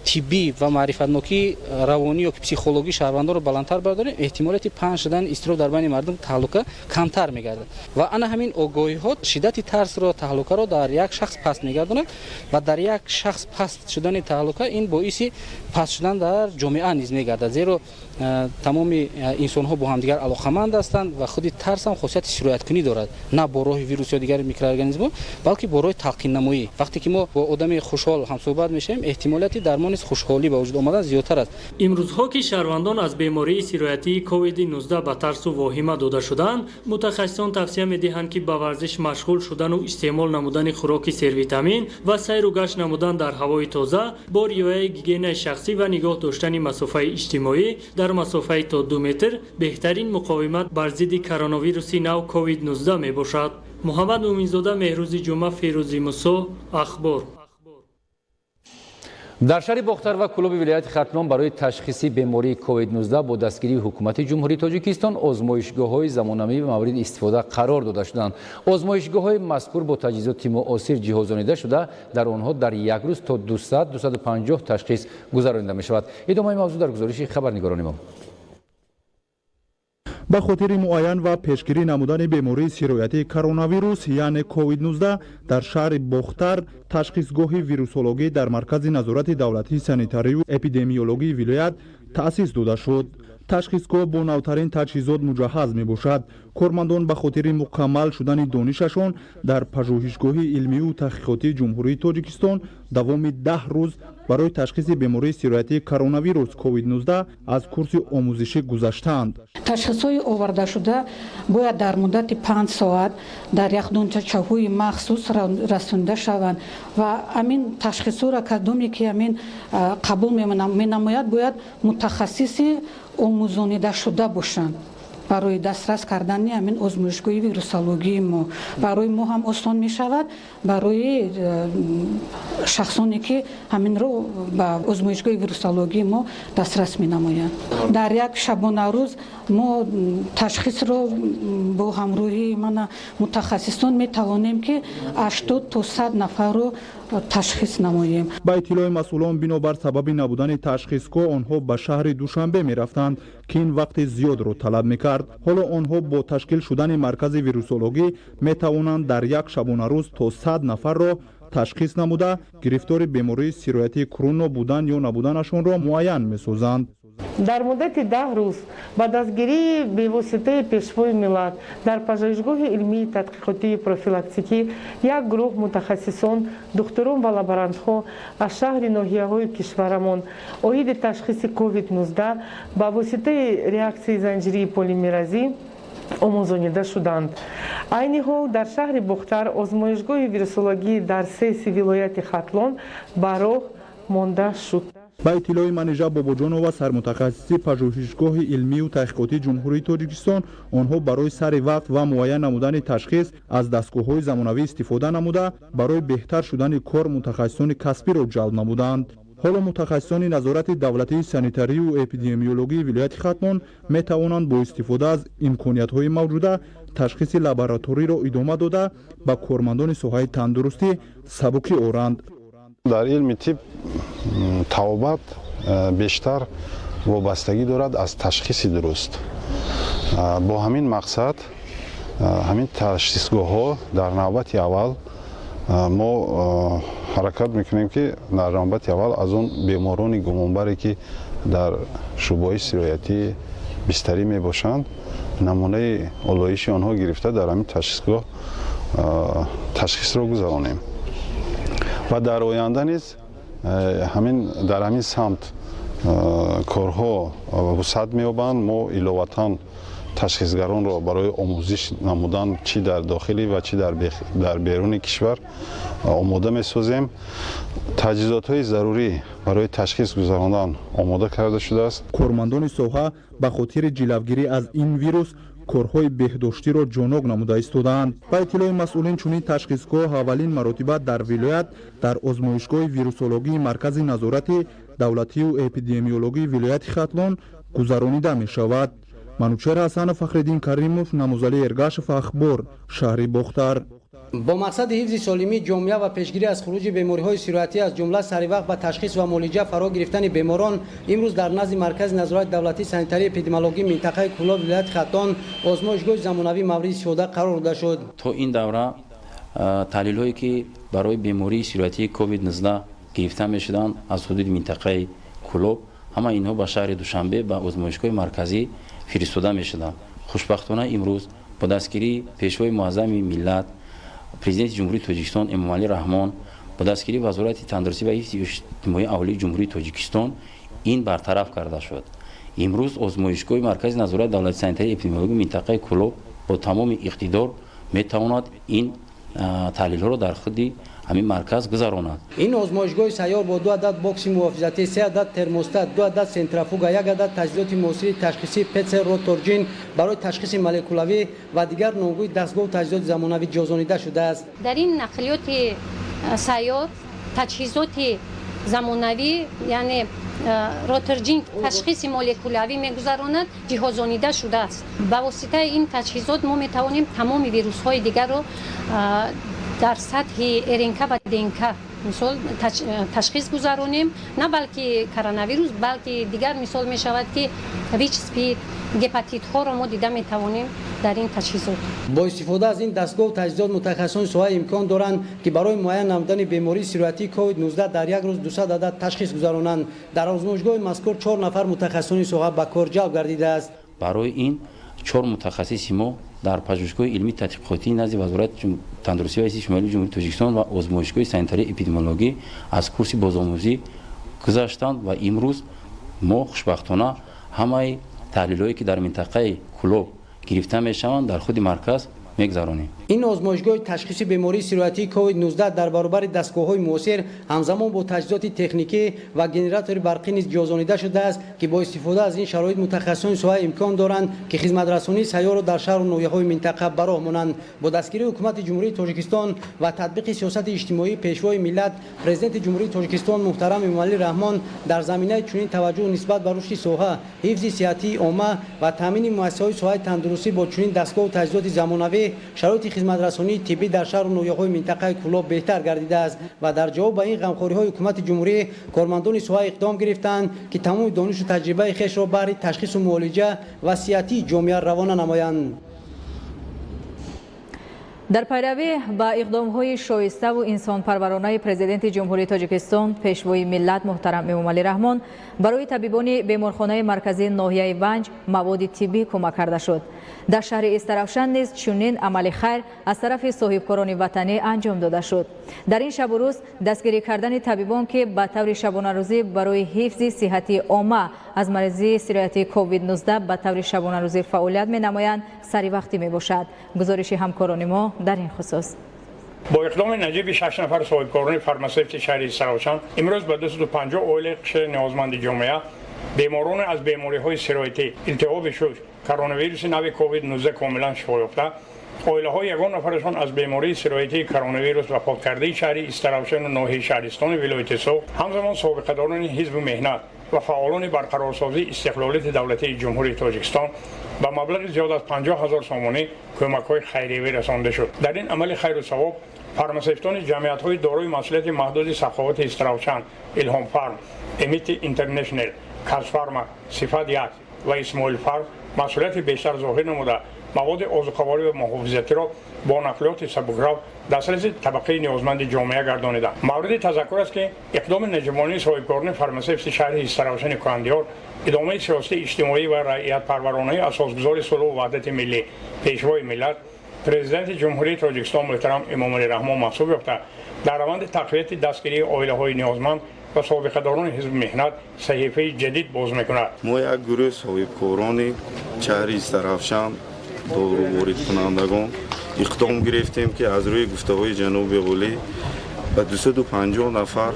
тиббӣ ва маърифатнокии равонӣ ё ки психологии шаҳрвандонро баландтар бардорем, эҳтимолияти паҳн шудани изтироб дар байни мардум таҳлука камтар мегардад. ва ана ҳамин огоҳиҳо шиддати тарсро, таҳлукаро дар як шахс паст мегардонад ва дар як шахс паст шудани таҳлука ин боиси паст шудан дар ҷомеа низ мегардад. зеро тамоми инсонҳо бо ҳамдигар алоқаманд ҳастанд ва худи тарс ҳам хосияти сирояткунӣ дорад, на бо роҳи вирус ё дигари микроорганизмҳо, балки бо роҳи талқиннамоӣ. вақте ки мо бо одами хушҳол ҳамсӯҳбат мешавем, эҳтимолияти дар мо низ хушҳолӣ ба вуҷуд омадан зиёдтар аст. имрӯзҳо ки шаҳрвандон аз бемории сироятии COVID-19 ба тарсу воҳима дода шуданд, мутахассисон тавсия медиҳанд ки ба варзиш машғул шудану истеъмол намудани хӯроки сервитамин ва сайру гашт намудан дар ҳавои тоза, бо риояи гигиенаи шахсӣ ва нигоҳ доштани масофаи иҷтимоӣ дар масофаи то 2 метр беҳтарин муқовимат бар зидди коронавируси нав COVID-19 мебошад. муҳаммад муъминзода, Меҳрӯзи ҷумъа, Фирӯзи Мусо, Ахбор. дар шаҳри бохтар ва клуби вилояти Хатлон барои ташхиси бемории COVID-19 бо дастгирии ҳукумати ҷумҳурии Тоҷикистон озмоишгоҳҳои замонавӣ мавриди истифода қарор дода шуданд. озмоишгоҳҳои мазкур бо таҷҳизоти муосир ҷиҳозонида шуда, дар онҳо дар як рӯз то 200-250 ташхис гузаронида мешавад. идомаи мавзӯъ дар гузориши хабарнигорони мо. ба хотири муайян ва пешгирӣ намудани бемории сироятии коронавирус яъне COVID-19 дар шаҳри Бохтар ташхисгоҳи вирусологӣ дар маркази назорати давлатии санитарию эпидемиологии вилоят таъсис дода шуд. ташхисгоҳ бо навтарин таҷҳизот муҷаҳҳаз мебошад. кормандон ба хотири мукаммал шудани донишашон дар пажӯҳишгоҳи илмию таҳқиқотии ҷумҳурии Тоҷикистон давоми 10 рӯз барои ташхиси бемории сироятии коронавирус COVID-19 аз курси омӯзишӣ гузаштаанд. ташхисҳои овардашуда бояд дар муддати 5 соат дар яхдончаҳои махсус расонида шаванд ва амин ташхисҳоро кадоме ки амин қабул менамояд бояд мутахассиси омӯзонида шуда бошанд барои дастрас кардани амин озмоишгоҳи вирусологии мо. барои мо ҳам осон мешавад, барои шахсоне ки ҳаминро ба озмоишгоҳи вирусологии мо дастрас менамоянд. дар як шабонарӯз мо ташхисро бо ҳамроҳии мана мутахассисон метавонем ки 80 то 100 нафарро ташхис намоем. ба иттилои масъулон бинобар сабаби набудани ташхисгоҳ онҳо ба шаҳри Душанбе мерафтанд ки ин вақти зиёдро талаб мекард. ҳоло онҳо бо ташкил шудани маркази вирусологӣ метавонанд дар як шабонарӯз то 100 нафарро ташхис намуда гирифтори бемории сироятии корона будан ё набуданашонро муайян месозанд. дар муддати 10 рӯз ба дастгирии бевоситаи пешвои миллат дар пажӯҳишгоҳи илмии тадқиқотии профилактикӣ як гурӯҳ мутахассисон, духтурон ва лаборантҳо аз шаҳри ноҳияҳои кишварамон оиди ташхиси COVID-19 ба воситаи реаксияи занҷирии полимеразӣ омӯзонида шуданд. айни ҳол дар шаҳри Бохтар озмоишгоҳи вирусологии дар 3 вилояти Хатлон ба роҳ монда шуд. ба иттилои манежа бобоҷонова сармутахассиси пажӯҳишгоҳи илмию таҳқиқотии ҷумҳурии тоҷикистон, онҳо барои сари вақт ва муайян намудани ташхис аз дастгоҳҳои замонавӣ истифода намуда барои беҳтар шудани кор мутахассисони касбиро ҷалб намуданд. ҳоло мутахассисони назорати давлатии санитарию эпидемиологии вилояти Хатлон метавонанд бо истифода аз имкониятҳои мавҷуда ташхиси лабораториро идома дода ба кормандони соҳаи тандурустӣ сабукӣ оранд. дар илми тиб тавобат бештар вобастагӣ дорад аз ташхиси дуруст. бо ҳамин мақсад ҳамин ташхисгоҳҳо дар навбати аввал мо ҳаракат мекунем ки дар навбати аввал аз он беморони гумонбаре ки дар шӯъбаҳои сироятӣ бистарӣ мебошанд намунаи олоиши онҳо гирифта дар ҳамин ташхисгоҳ ташхисро гузаронем ва дар оянда низ дар ҳамин самт корҳо вусъат меёбанд. мо иловатан ташхисгаронро барои омӯзиш намудан чӣ дар дохилӣ ва чӣ дар беруни кишвар омода месозем. таҷҳизотҳои зарурӣ барои ташхис гузарондан омода карда шудааст. кормандони соҳа ба хотири ҷилавгирӣ аз ин вирус корҳои беҳдоштиро ҷонок намуда истодаанд. ба иттилои масъулин чунин ташхисгоҳ аввалин маротиба дар вилоят дар озмоишгоҳи вирусологии маркази назорати давлатию эпидемиологии вилояти Хатлон гузаронида мешавад. манучер ҳасанов, Фахриддин Каримов, Намузали Эргашев, Ахбор, шаҳри Бохтар. бо мақсади ҳифзи солимии ҷомеа ва пешгирӣ аз хуруҷи бемориҳои сироятӣ аз ҷумла саривақт ба ташхис ва муолиҷа фаро гирифтани беморон имрӯз дар назди маркази назорати давлатии санитарии эпидемиологии минтақаи Кӯлоб вилояти Хатлон озмоишгоҳи замонавӣ мавриди истифода қарор дода шуд. то ин давра таҳлилҳое ки барои бемории сироятии COVID-19 гирифта мешуданд аз ҳудуди минтақаи Кӯлоб, ҳама инҳо ба шаҳри Душанбе ба озмоишгоҳи марказӣ фиристода мешуданд. хушбахтона имрӯз бо дастгирии пешвои муаззами миллат президенти ҷумҳурии Тоҷикистон Эмомалӣ Раҳмон бо дастгирии вазорати тандурустӣ ва ҳифзи иҷтимоии аҳолии ҷумҳурии Тоҷикистон ин бартараф карда шуд. имрӯз озмоишгоҳи маркази назорати давлати санитарии эпидемиологии минтақаи Кӯлоб бо тамоми иқтидор метавонад ин таҳлилҳоро дар худи ҳамин марказ гузаронад. ин озмоишгоҳи сайёр бо 2 адад бокси муҳофизатӣ, 3 адад термостат, 2 адад сентрафуга, 1 адад таҷҳизоти муосири ташхисӣ ПЦР роторҷин барои ташхиси молекулавӣ ва дигар номгӯи дастгоҳу таҷҳизоти замонавӣ ҷозонида шудааст. дар ин нақлиёти сайёр таҷҳизоти замонавӣ яъне роторҷин ташхиси молекулавӣ мегузаронад ҷиҳозонида шудааст. ба воситаи ин таҷҳизот мо метавонем тамоми вирусҳои дигарро дар сатҳи РНК ва ДНК мисол ташхис гузаронем, на балки коронавирус, балки дигар мисол мешавад ки ВИЧ, СПИД, гепатитҳоро мо дида метавонем дар ин таҷҳизот. бо истифода аз ин дастгоҳ таҷҳизот мутахассисони соҳа имкон доранд ки барои муайян намудани бемории сироятии COVID-19 дар як рӯз 200 адад ташхис гузаронанд. дар озмоишгоҳи мазкур 4 нафар мутахассисони соҳа ба кор ҷалб гардидааст. барои ин 4 мутахассиси мо дар пажӯҳишгоҳи илмии тадқиқотии назди вазорати тандурустӣ ва ҳифзи шимолии ҷумҳурии Тоҷикистон ва озмоишгоҳи санитарии эпидемиологӣ аз курси бозомӯзӣ гузаштанд ва имрӯз мо хушбахтона ҳамаи таҳлилҳое ки дар минтақаи Кӯлоб гирифта мешаванд дар худи марказ мегузаронем. ин озмоишгоҳи ташхиси бемории сироятии COVID-19 дар баробари дастгоҳҳои муосир ҳамзамон бо таҷҳизоти техникӣ ва генератори барқӣ низ ҷозонида шудааст ки бо истифода аз ин шароит мутахассисони соҳа имкон доранд ки хизматрасонии сайёрро дар шаҳру ноҳияҳои минтақа ба роҳ монанд. бо дастгирии ҳукумати ҷумҳурии Тоҷикистон ва татбиқи сиёсати иҷтимоии пешвои миллат, президенти ҷумҳурии Тоҷикистон муҳтарам Эмомалӣ Раҳмон дар заминаи чунин таваҷҷӯҳ нисбат ба рушди соҳа, ҳифзи сиҳатии омма ва таъмини муассисаҳои соҳаи тандурустӣ бо чунин дастгоҳу таҷҳизоти замонавӣ шароити хизматрасонии тиббӣ дар шаҳру ноҳияҳои минтақаи Кӯлоб беҳтар гардидааст ва дар ҷавоб ба ин ғамхориҳои ҳукумати ҷумҳурӣ кормандони соҳа иқдом гирифтанд ки тамоми донишу таҷрибаи хешро баҳри ташхису муолиҷа ва сиҳатии ҷомеа равона намоянд. дар пайравӣ ба иқдомҳои шоиставу инсонпарваронаи президенти ҷумҳурии Тоҷикистон пешвои миллат муҳтарам Эмомалӣ Раҳмон барои табибони беморхонаи марказии ноҳияи Ванҷ маводи тиббӣ кӯмак карда шуд. дар шаҳри Истарафшан низ чунин амали хайр аз тарафи соҳибкорони ватанӣ анҷом дода шуд. дар ин шабу рӯз дастгирӣ кардани табибон ки ба таври шабонарӯзӣ барои ҳифзи сиҳати омма аз маризии сироятии COVID-19 ба таври шабонарӯзӣ фаъолият менамоянд саривақтӣ мебошад. гузориши ҳамкорони мо дар ин хусус. با اقدام نجیب 6 نفر صاحبکاران فارماسیوت شهر استراوچان امروز به 250 عائله قشر نیازمند جامعه بیماران از بیماری‌های سرایتی، التهاب شش، کرونا ویروس نو کووید 19 کاملا شفا یافته، عائله‌های یگان نفرشان از بیماری سرایتی کرونا ویروس وفات کرده شهر استراوچان و ناحیه شهرستان ولایت سوق، همزمان سابقه‌داران حزب مهنت و فعالان برقرارسازی استقلالیت دولتی جمهوری تاجیکستان با مبلغ زیاد از 50,000 سامانه کمک‌های خیریه رسانده شد. در این عمل خیر و ثواب فارماسیوتان جمعیت‌های دارای مسئولیت محدود سخاوت استراوچان، الهام فارم، امیت اینترنشنال، کاز فارما، صفت یک و اسماعیل فارم مسئولیت بیشتر ظاهر نموده مواد آذوقه‌واری و محافظتی را با نقلیات سبک‌رو دسترس طبقه نیازمند جامعه گردانیده. مورد تذکر است که اقدام نجیبانی صاحبکاران فارماسیوت شهر استراوچان کندیار ادامه سیاست اجتماعی و رعیت پرورانه اساسگذار صلح و وحدت ملی پیشوای ملت پرزیدنت جمهوری تاجیکستان محترم امامعلی رحمان محسوب یافته در روند تقویت دستگیری عائله‌های نیازمند و سابقه‌داران حزب مهنت صحیفه جدید باز می‌کند. ما یک گروه صاحبکاران شهر استراوچان دارو وارد کنندگان اقدام گرفتیم که از روی گفته‌های جناب ولی به 250 نفر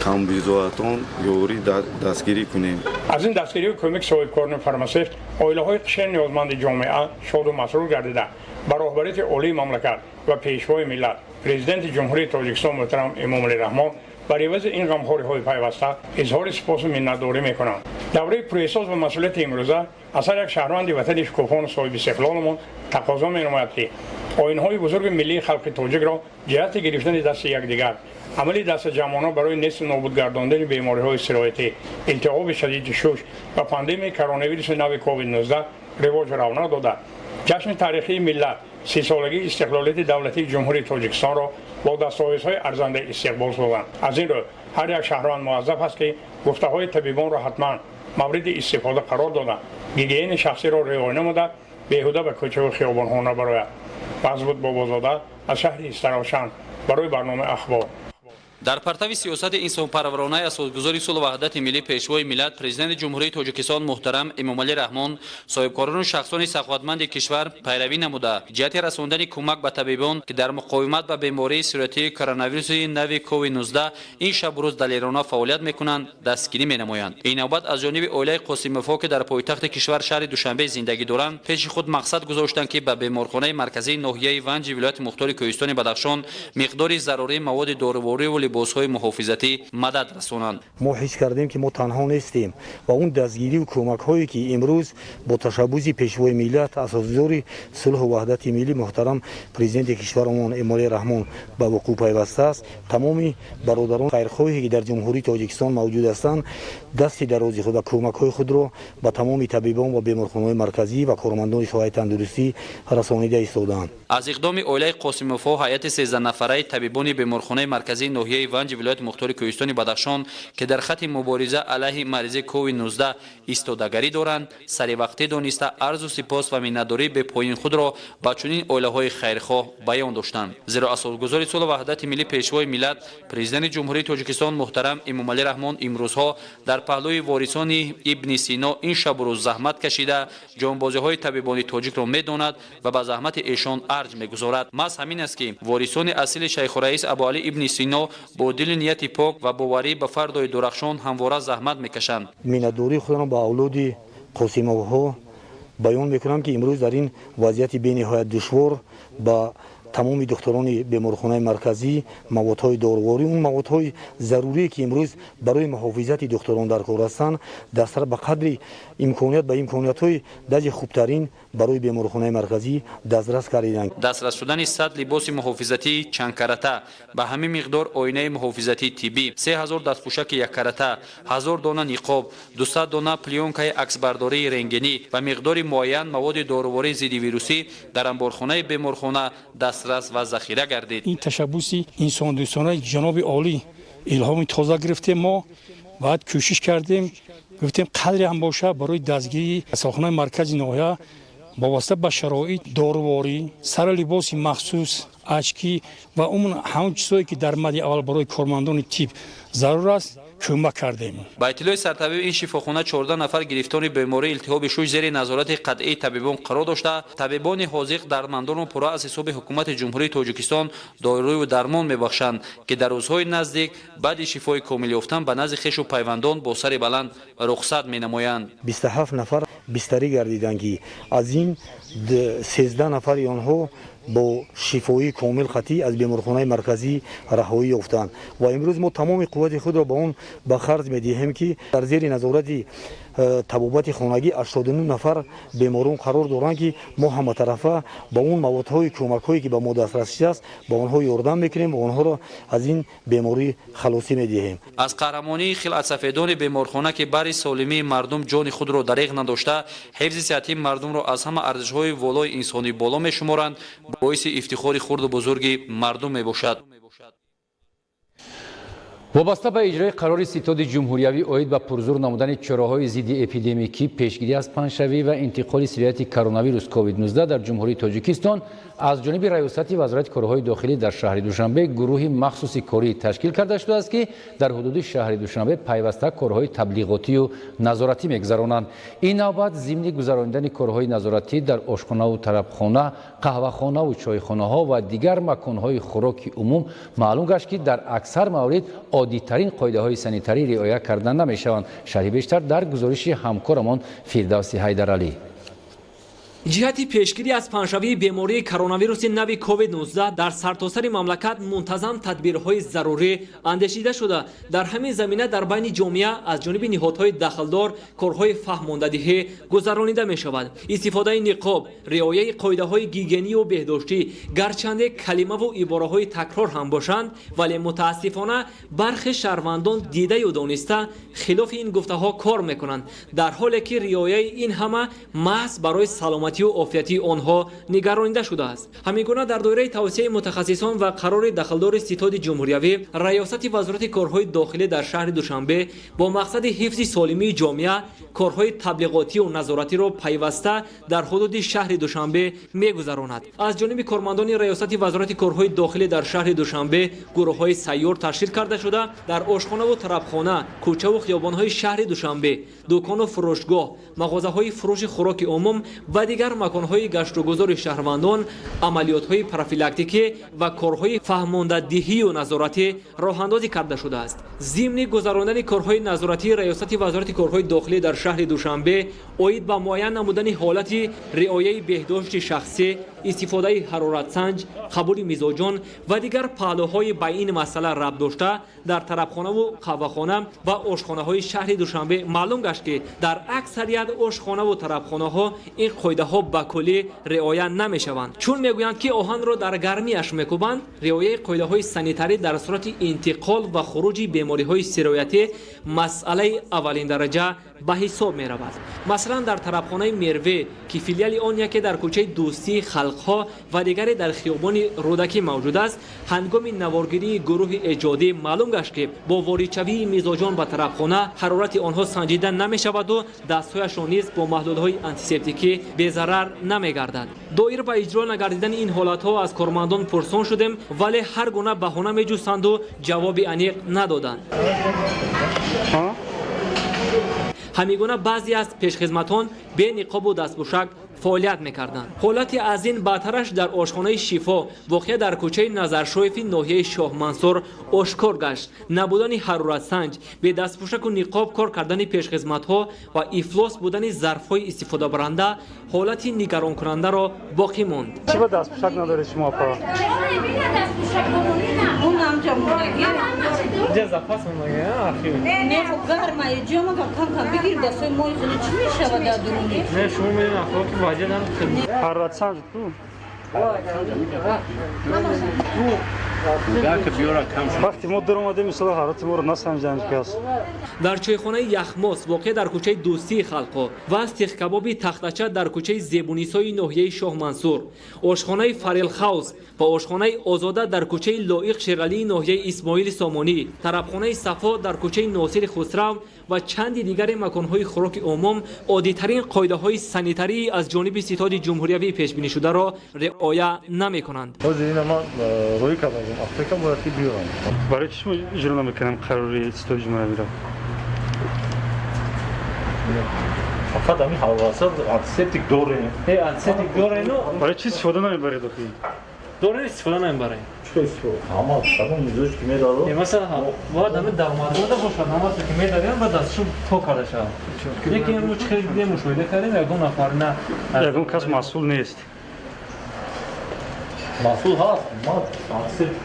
کمبیزواتان یوری دستگیری کنیم. از این دستگیری و کمک صاحبکاران فارماسیوت عائله‌های قشر نیازمند جامعه شاد و مسرور گردیده به رهبریت عالی مملکت و پیشوای ملت پرزیدنت جمهوری تاجیکستان محترم امامعلی رحمان بر عوض این غمخوری‌های پیوسته اظهار سپاس و منتداری می‌کنم. دوره پراحساس و مسئولیت امروزه اثر یک شهروند وطن شکوفان و صاحب استقلالمان تقاضا می‌نماید که آیین‌های بزرگ ملی خلق تاجیک را جهت گرفتن دست یکدیگر عملی دست جمعانه برای نیست نابود گرداندن بیماری‌های سرایتی، التهاب شدید شش و پاندمی کرونا ویروس نو کووید 19 رواج رونق داده. جشن تاریخی ملت 30 سالگی استقلالیت دولتی جمهوری تاجیکستان را با دستاویزهای ارزنده استقبال سازند. از این رو هر یک شهروند موظف است که گفته‌های طبیبان را حتما مورد استفاده قرار داده، گیگین شخصی را رعایت نموده بیهوده به کوچه و خیابان‌ها نبراید. مزبوط بابازاده از شهر استراوچان برای برنامه اخبار. در پرتو سیاست انسانپرورانه اساسگذاری صلح و وحدت ملی پیشوای ملت پرزیدنت جمهوری تاجیکستان محترم امامعلی رحمان صاحبکاران و شخصان سخاوتمند کشور پیروی نموده جهت رساندن کمک به طبیبان که در مقاومت با بیماری سرایتی کرونا ویروس نو کووید 19 این شب و روز دلیرانه فعالیت میکنند دستگیری مینمایند. این نوبت از جانب عائله قاسمیوفا که در پایتخت کشور شهر دوشنبه زندگی دارند پیش خود مقصد گذاشتند که به بیمارخانه مرکزی ناحیه ونج ولایت مختار کوهستان بدخشان مقدار ضروری مواد داروواری و لباس‌های محافظتی مدد رسانند. ما حس کردیم که ما تنها نیستیم و اون دستگیری و کمک‌هایی که امروز با تشبث پیشوای ملت اساسگذار صلح و وحدت ملی محترم پرزیدنت کشورمان امامعلی رحمان به وقوع پیوسته است، تمام برادران خیرخواهی که در جمهوری تاجیکستان موجود هستند دست درازی خود و کمک‌های خود را به تمام طبیبان و بیمارخانه‌های مرکزی و کارمندان شورای تندرستی رسانیده ایستادند. از اقدام عائله قاسمیوفا هیئت 13 نفره طبیبان بیمارخانه مرکزی ناحیه ونج ولایت مختار کوهستان بدخشان که در خط مبارزه علیه مریضی کووید 19 ایستادگی دارند سری وقتی دانسته عرض و سپاس و منتداری به پایین خود را با چنین عائله‌های خیرخواه بیان داشتند. زیرا اساسگذار صلح و وحدت ملی پیشوای ملت پرزیدنت جمهوری تاجیکستان محترم امامعلی رحمان امروزها در پهلوی وارثان ابن سینا این شب و روز زحمت کشیده جانبازی‌های طبیبان تاجیک را می‌داند و با زحمت ایشان ارج می‌گذارد. محض همین است که وارثان اصیل شیخ الرئیس ابوعلی ابن سینا با دل نیت پاک و باوری به فردای درخشان همواره زحمت می‌کشند. منتداری خود را با اولاد قاسمیوفا بیان می‌کنم که امروز در این وضعیت بی‌نهایت دشوار با تمام دکتران بیمارخانه مرکزی موادهای داروواری اون موادهای ضروری که امروز برای محافظت دکتران در کار هستند دسترس به قدر امکانیت به امکانیت‌های درجه خوبترین برای بیمارخانه مرکزی دسترس کردند. دسترس شدن 100 لباس محافظتی چند کرته به همین مقدار آینه محافظتی طبی 3000 دستپوشک یک کرته 1000 دانه نقاب 200 دانه پلیونکای عکسبرداری رنگینی و مقدار معین مواد داروواری ضد ویروسی در انبارخانه بیمارخانه دسترس و ذخیره گردید. این تشبث انسان دوستانه جناب عالی الهام تازه گرفتیم. ما بعد کوشش کردیم گفتیم قدری هم باشه برای دستگیری ساختمان مرکز ناحیه با واسطه به شرایط داروواری سر لباس مخصوص اچکی و اون همون چیزایی که در مد اول برای کارمندان تیپ ضرور است کمک کردیم. با اطلاع سرطبیب این شفاخانه 14 نفر گرفتار بیماری التهاب شش زیر نظارت قطعی طبیبان قرار داشته. طبیبان حاذق درماندان و پورا از حساب حکومت جمهوری تاجیکستان داروی و درمان میبخشند که در روزهای نزدیک بعد شفای کامل یافتن به نزد خویش و پیوندان با سر بلند رخصت مینمایند. 27 نفر بستری گردیدند که از این 13 نفر آنها با شفایی کامل خطی از بیمارخانه مرکزی رهایی یافتند و امروز ما تمام قوت خود را به اون به خرج می‌دهیم که در زیر نظارت طبابت خانگی 89 نفر بیماران قرار دارند که ما همه طرفه با اون موادهای کمک‌هایی که به ما دسترسی است با آنها یاردم می‌کنیم و آنها را از این بیماری خلاصی می‌دهیم. از قهرمانی خلعت سفیدان بیمارخانه که برای سالمی مردم جان خود را دریغ نداشته حفظ صحت مردم را از همه ارزش‌های والای انسانی بالا می‌شمارند باعث افتخار خرد و بزرگ مردم میباشد. وابسته به اجرای قرار ستاد جمهوریوی اوید به پرزور نمودن چراهای ضد اپیدمیکی پیشگیری از پنهشوی و انتقال سریعت کرونا ویروس کووید 19 در جمهوری تاجیکستان از جانب ریاست وزارت کارهای داخلی در شهر دوشنبه گروه مخصوص کاری تشکیل کرده شده است که در حدود شهر دوشنبه پیوسته کارهای تبلیغاتی و نظارتی می‌گذرانند. این نوبت ضمن گذراندن کارهای نظارتی در آشخانه و طربخانه، قهوه‌خانه و چایخانه‌ها و دیگر مکان‌های خوراک عموم معلوم گشت که در اکثر موارد عادی‌ترین قاعده‌های سانیتاری رعایت کرده نمی‌شوند. شرح بیشتر در گزارش همکارمان فردوس حیدرعلی. جهت پیشگیری از پنهشوی بیماری کرونا ویروس نو کووید 19 در سرتاسر مملکت منتظم تدبیرهای ضروری اندیشیده شده. در همین زمینه در بین جامعه از جانب نهادهای دخلدار کارهای فهماندهی گذرانیده می شود. استفاده نقاب، رعایت قاعده‌های گیگینی و بهداشتی گرچند کلمه و عباره‌های تکرار هم باشند ولی متاسفانه برخی شهروندان دیده و دانسته خلاف این گفته‌ها کار می‌کنند در حالی که رعایت این همه محض برای سلامتی و عافیتی آنها نگرانیده شده است. همینگونه در دایره توسعه متخصصان و قرار دخلدار ستاد جمهوریوی ریاست وزارت کارهای داخلی در شهر دوشنبه با مقصد حفظ سالمی جامعه کارهای تبلیغاتی و نظارتی را پیوسته در حدود شهر دوشنبه می‌گذراند. از جانب کارمندان ریاست وزارت کارهای داخلی در شهر دوشنبه گروه‌های سیار تشکیل کرده شده در آشخانه و طربخانه، کوچه و خیابان‌های شهر دوشنبه، دکان و فروشگاه، مغازه‌های فروش خوراک عموم و دیگر مکان‌های گشت و گذار شهروندان عملیات‌های پروفیلاکتیکی و کارهای فهماندهی و نظارتی راه‌اندازی کرده شده است. ضمن گذراندن کارهای نظارتی ریاست وزارت کارهای داخلی در شهر دوشنبه اوید به معین نمودن حالت رعایت بهداشت شخصی، استفاده حرارت سنج، قبول مزاجان و دیگر پهلوهای به این مسئله ربط داشته در طربخانه و قهوه‌خانه و آشخانه‌های شهر دوشنبه معلوم گشت که در اکثریت آشخانه و طربخانه‌ها این قاعده‌ها به کلی رعایت نمی‌شوند. چون میگویند که آهن را در گرمیش می‌کوبند، رعایت قاعده‌های سانیتاری در صورت انتقال و خروج بیماری‌های سرایتی مسئله اولین درجه به حساب می‌رود. مثلا در طربخانه میروه که فیلیال آن یکی در کوچه دوستی خلق‌ها و دیگری در خیابان رودکی موجود است، هنگام نوارگیری گروه ایجادی معلوم گشت که با واردشوی مزاجان به طربخانه حرارت آنها سنجیده نمی‌شود و دست‌هایشان نیز با محلول‌های آنتیسپتیکی بی‌ضرر نمی‌گردد. دایر به اجرا نگردیدن این حالت‌ها از کارمندان پرسان شدیم ولی هر گونه بهانه می‌جستند و جواب انیق ندادند. همینگونه بعضی از پیشخدمتان به نقاب و دستپوشک فعالیت می‌کردند. حالت از این بدترش در آشخانه شفا واقع در کوچه نظرشریف ناحیه شاه منصور آشکار گشت. نبودن حرارت سنج، به دستپوشک و نقاب کار کردن پیشخدمت‌ها و افلاس بودن ظرف‌های استفاده برنده حالت نگران کننده را باقی ماند. چرا دستپوشک ندارید شما پا؟ اونم جمهوری جزافاس نه گرمه جمع کم بگیر دستای ما چی میشه در درونی نه شما میرین اخلاقی واجد هم حرارت سنج تو وقتی ما در اومده مثلا حرارت ما رو نسنجند که است. در چایخانه یخماس واقع در کوچه دوستی خلقا و سیخ کبابی تختچه در کوچه زیبونیسای ناحیه شاه منصور، آشخانه فریل خاوس و آشخانه آزاده در کوچه لایق شغلی ناحیه اسماعیل سامانی، طربخانه صفا در کوچه ناصر خسرو و چند دیگر مکان‌های خوراک عموم عادی‌ترین قاعده‌های سانیتاری از جانب ستاد جمهوریوی پیش بینی شده را رعایت نمی‌کنند. حاضرین ما روی کردیم آفریقا باید بیارم. برای چی اجرا نمیکنم قراری استاد جمهوری را؟ فقط همین حواسات آنتیسپتیک دوره. آنتیسپتیک دوره نو. برای چی استفاده نمیبرید داخلی؟ دوره استفاده نمیبرید. چه استفاده؟ اما شما میذارید که میدارو. مثلا باید همین درآمدزده باشه. نماز که میداریم بعد از شب تو کارش هم. یکی امروز خریدیم مشاهده کردیم یکون نفر نه. یکون کس مسئول نیست. مسئول هست. ما آنتیسپتیک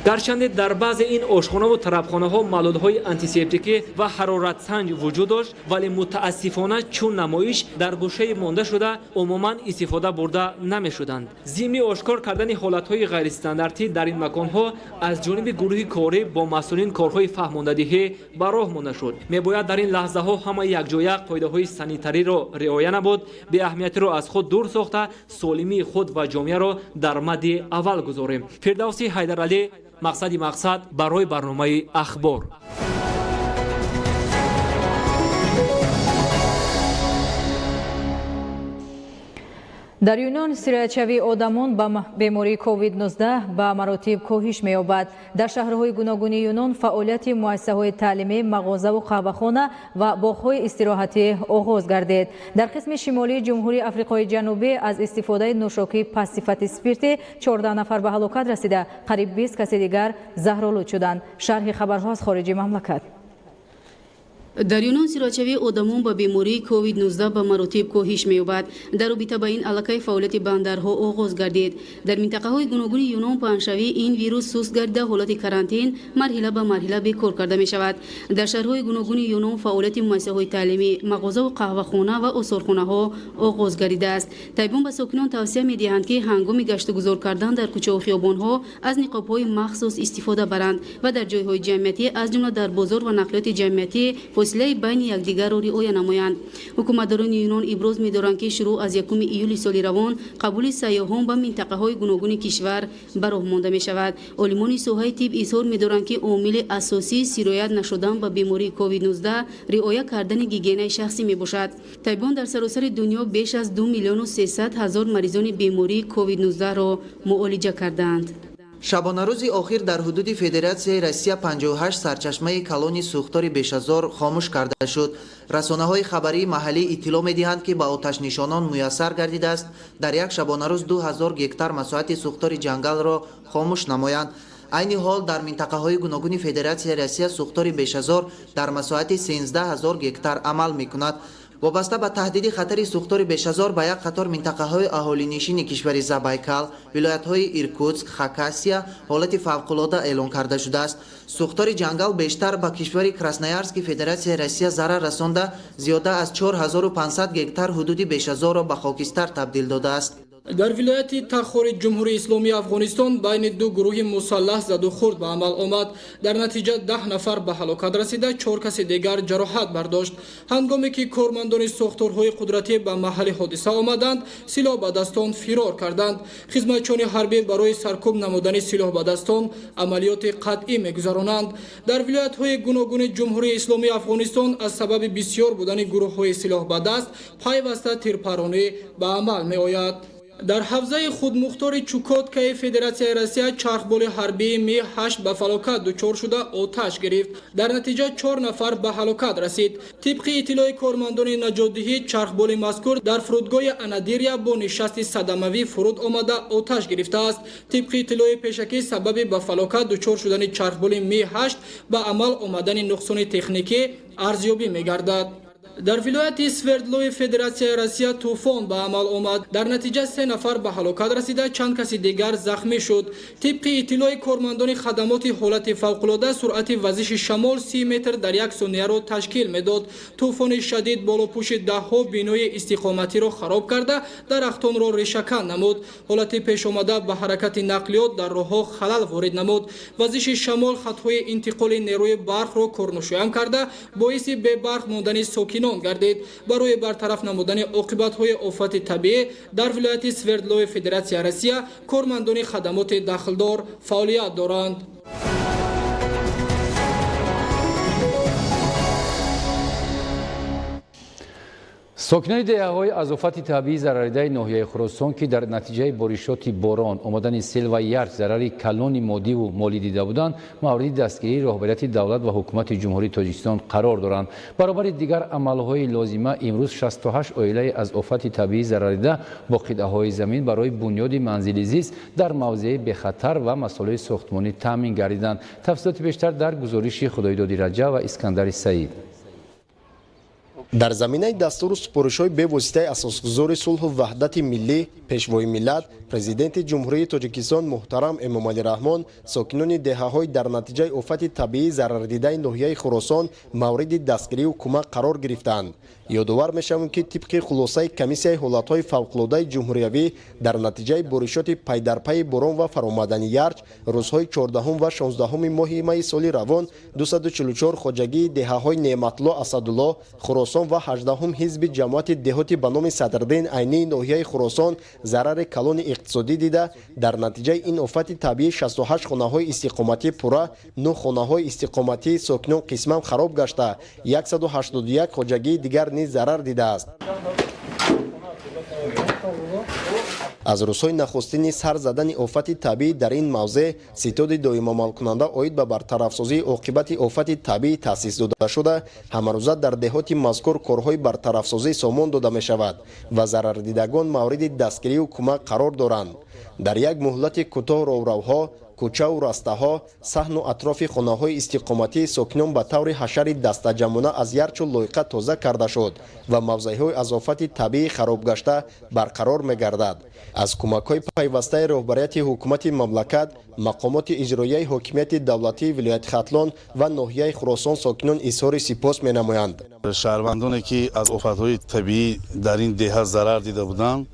گرچند در بعض این آشخانه و طربخانه ها ملولهای آنتیسپتیکی و حرارت سنج وجود داشت ولی متاسفانه چون نمایش در گوشه مانده شده عموما استفاده برده نمی شدند. ضمن آشکار کردن حالت های غیر استانداردی در این مکان ها از جانب گروه کاری با مسئولین کارهای فهماندهی به راه مانده شد. می باید در این لحظه ها همه یک جایه قاعده های سانیتری را رعایت نمود، به اهمیت را از خود دور ساخته سالمی خود و جامعه را در مد اول گذاریم. فردوسی حیدرعلی، مقصد برای برنامه اخبار. در یونان سیرایت‌شوی آدمان با بیماری کووید-19 با مراتب کاهش می‌یابد. در شهرهای گوناگون یونان فعالیت مؤسسه‌های تعلیمی، مغازه و قهوه‌خانه و باغ‌های استراحتی آغاز گردید. در قسم شمالی جمهوری آفریقای جنوبی از استفاده نوشاکی پس صفت اسپریت 14 نفر به هلاکت رسیده، قریب 20 کس دیگر زهرآلود شدند. شرح خبرها از خارج مملکت. در یونان سیرایت‌شوی آدمان با بیماری کووید-19 به مراتب کاهش می‌یابد. در رابطه با این علاقه فعالیت بندرها آغاز گردید. در منطقه‌های گوناگون یونان پنجشنبه این ویروس سست گردیده حالت کارانتین مرحله به مرحله بیکار کرده می‌شود. در شهرهای گوناگون یونان فعالیت مؤسسه‌های تعلیمی، مغازه و قهوه‌خانه و آثارخانه‌ها آغاز گردیده است. طبیبان به ساکنان توصیه می‌دهند که هنگام گشت و گذار کردن در کوچه و خیابان‌ها از نقاب‌های مخصوص استفاده برند و در جای‌های جمعیتی از جمله در بازار و نقلیات جمعیتی فاصله بین یکدیگر را رعایت نمایند. حکومتداران یونان ابراز می‌دارند که شروع از 1 ایول سال روان قبول سیاحان به منطقه‌های گوناگون کشور به راه مانده می‌شود. عالمان ساحه طب اظهار می‌دارند که عامل اساسی سرایت نشدن به بیماری کووید-19 رعایت کردن گیگینه شخصی میباشد. طبیبان در سراسر دنیا بیش از 2,300,000 مریضان بیماری کووید-19 را معالجه کردند. شبانه روز آخر در حدود فدراسیای روسیه 58 سرچشمه کلونی سوختار بیش از 1000 خاموش کرده شد. رسانه‌های خبری محلی اطلاع می‌دهند که با آتش نشانان میسر گردیده است در یک شبانه روز 2000 گکتار مساحت سوختار جنگل را خاموش نمایند. عین حال در منطقه‌های گوناگون فدراسیای روسیه سوختار بیش از 1000 در مساحت 13000 گکتار عمل می‌کند. وابسته به تهدید خطر سوختار بیش از 1000 به یک قطار منطقه‌های اهالی‌نشین کشور زابایکال، ولایت‌های ایرکوتسک، خاکاسیا حالت فوق‌العاده اعلام کرده شده است. سوختار جنگل بیشتر به کشور کراسنویارسک فدراسیای روسیه ضرر رسانده، زیاده از 4500 گکتار حدود بیش از 1000 را به خاکستر تبدیل داده است. در ولایت تخار جمهوری اسلامی افغانستان بین دو گروه مسلح زد و خورد به عمل آمد. در نتیجه 10 نفر به هلاکت رسیده، 4 کس دیگر جراحت برداشت. هنگامی که کارمندان ساختارهای قدرتی به محل حادثه آمدند، سلاح به دستان فرار کردند. خدمتچیان حربی برای سرکوب نمودن سلاح به دستان عملیات قطعی می‌گذرانند. در ولایت‌های گوناگون جمهوری اسلامی افغانستان از سبب بسیار بودن گروه‌های سلاح به دست، پیوسته تیرپرانی به عمل می‌آید. در حوزه خودمختار چوکاتکای فدراسیای روسیه چرخبال حربی می 8 به فلاکت دچار شده آتش گرفت. در نتیجه 4 نفر به هلاکت رسید. طبق اطلاع کارمندان نجاتدهی چرخبال مذکور در فرودگاه انادیریا با نشست صدموی فرود آمده آتش گرفته است. طبق اطلاع پیشکی سبب به فلاکت دچار شدن چرخبال می 8 به عمل آمدن نقصان تکنیکی ارزیابی می گردد. در ولایت سوردلوی فدراسیای روسیه طوفان به عمل آمد. در نتیجه 3 نفر به هلاکت رسیده، چند کس دیگر زخمی شد. طبق اطلاع کارمندان خدمات حالت فوق‌العاده سرعت وزش شمال 30 متر در یک ثانیه را تشکیل میداد. طوفان شدید بالاپوش ده‌ها بینای استقامتی را خراب کرده، درختان را ریشه‌کن نمود. حالت پیش آمده به حرکت نقلیات در راه‌ها خلل وارد نمود. وزش شمال خطهای انتقال نیروی برق را کورنشوام کرده، باعث به برق ماندن ساکنان گردید. برای برطرف نمودن عاقبت‌های آفات طبیعی در ولایت سوردلوی فدراسیای روسیه کارمندان خدمات داخلدار فعالیت دارند. ساکنان دهه‌های از آفت طبیعی ضررده ناحیه خراسان که در نتیجه بارشات باران، آمدن سیل و یخ ضرر کلان مادی و مالی دیده بودند، مورد دستگیری رهبریت دولت و حکومت جمهوری تاجیکستان قرار دارند. برابر دیگر عملهای لازمه، امروز 68 عائله از آفت طبیعی ضررده با قطعه‌های زمین برای بنیاد منزل زیست در موضع بخطر و مسائل ساختمانی تامین گردیدند. تفصیلات بیشتر در گزارش خدایداد رجا و اسکندر سعید. در زمینه دستور سپارش‌های به واسطه اساسگذار صلح و وحدت ملی پیشوای ملت پرزیدنت جمهوری تاجیکستان محترم امامعلی رحمان ساکنان دهه‌های در نتیجه آفت طبیعی ضرر دیده ناحیه خراسان مورد دستگیری و کمک قرار گرفتند. یادآور می‌شویم که طبق خلاصه کمیسیای حالت‌های فوق‌العاده جمهوریوی در نتیجه بارشات پی در پی باران و فرآمدن یخ روزهای 14 و 16 ماه می سال روان 244 خواجگی دهه‌های نعمت‌الله اسدالله خراسان و 18 حزب جماعت دهاتی به نام صدرالدین عینی ناحیه خراسان ضرر کلان اقتصادی دیده در نتیجه این آفت طبیعی 68 خانه‌های استقامتی پورا 9 خانه‌های استقامتی ساکنان قسماً خراب گشته 181 خواجگی دیگر نیز ضرر دیده است. از روزهای نخستین سر زدن آفت طبیعی در این موضع ستاد دائم عمل کننده عاید به برطرفسازی عاقبت آفت طبیعی تأسیس داده شده همروزه در دهات مذکور کارهای برطرفسازی سامان داده می شود و ضرر دیدگان مورد دستگیری و کمک قرار دارند. در یک مهلت کوتاه راهروها کوچه و راسته‌ها صحن و اطراف خانه‌های استقامتی ساکنان به طور حشر دستجمعانه از یرچ و لایقه تازه کرده شد و موضع‌های از آفت طبیعی خراب گشته برقرار می‌گردد. از کمک‌های پیوسته رهبریت حکومت مملکت مقامات اجرایی حاکمیت دولتی ولایت ختلان و ناحیه خراسان ساکنان اظهار سپاس می‌نمایند. شهروندانی که از آفت‌های طبیعی در این دهه ضرر دیده بودند